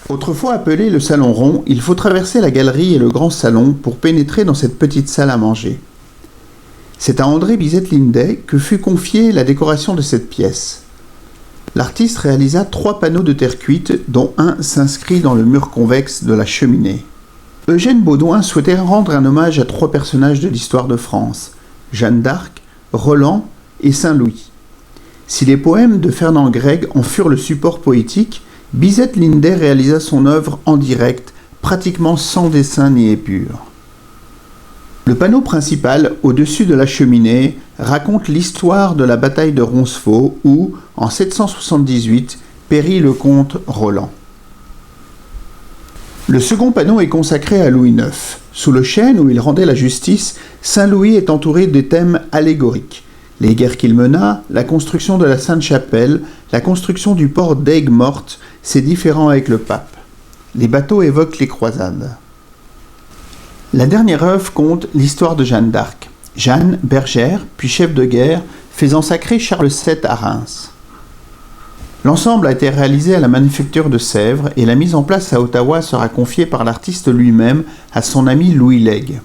Autrefois appelé le salon rond, il faut traverser la galerie et le grand salon pour pénétrer dans cette petite salle à manger. C'est à André Bizet-Lindet que fut confiée la décoration de cette pièce. L'artiste réalisa 3 panneaux de terre cuite, dont un s'inscrit dans le mur convexe de la cheminée. Eugène Baudouin souhaitait rendre un hommage à 3 personnages de l'histoire de France, Jeanne d'Arc, Roland et Saint-Louis. Si les poèmes de Fernand Gregg en furent le support poétique, Bizet-Lindet réalisa son œuvre en direct, pratiquement sans dessin ni épure. Le panneau principal, au-dessus de la cheminée, raconte l'histoire de la bataille de Roncevaux où, en 778, périt le comte Roland. Le second panneau est consacré à Louis IX. Sous le chêne où il rendait la justice, Saint-Louis est entouré de thèmes allégoriques. Les guerres qu'il mena, la construction de la Sainte-Chapelle, la construction du port d'Aigues-Mortes, ses différends avec le pape. Les bateaux évoquent les croisades. La dernière œuvre conte l'histoire de Jeanne d'Arc. Jeanne, bergère, puis chef de guerre, faisant sacrer Charles VII à Reims. L'ensemble a été réalisé à la Manufacture de Sèvres et la mise en place à Ottawa sera confiée par l'artiste lui-même à son ami Louis Legge.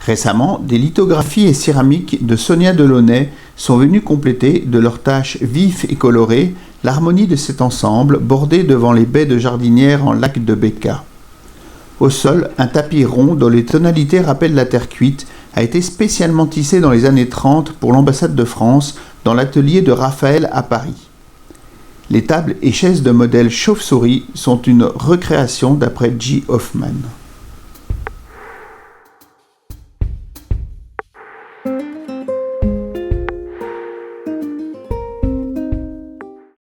Récemment, des lithographies et céramiques de Sonia Delaunay sont venues compléter, de leurs taches vives et colorées, l'harmonie de cet ensemble bordé devant les baies de jardinières en lac de Béca. Au sol, un tapis rond dont les tonalités rappellent la terre cuite a été spécialement tissé dans les années 30 pour l'ambassade de France dans l'atelier de Raphaël à Paris. Les tables et chaises de modèle chauve-souris sont une recréation d'après J. Hoffman.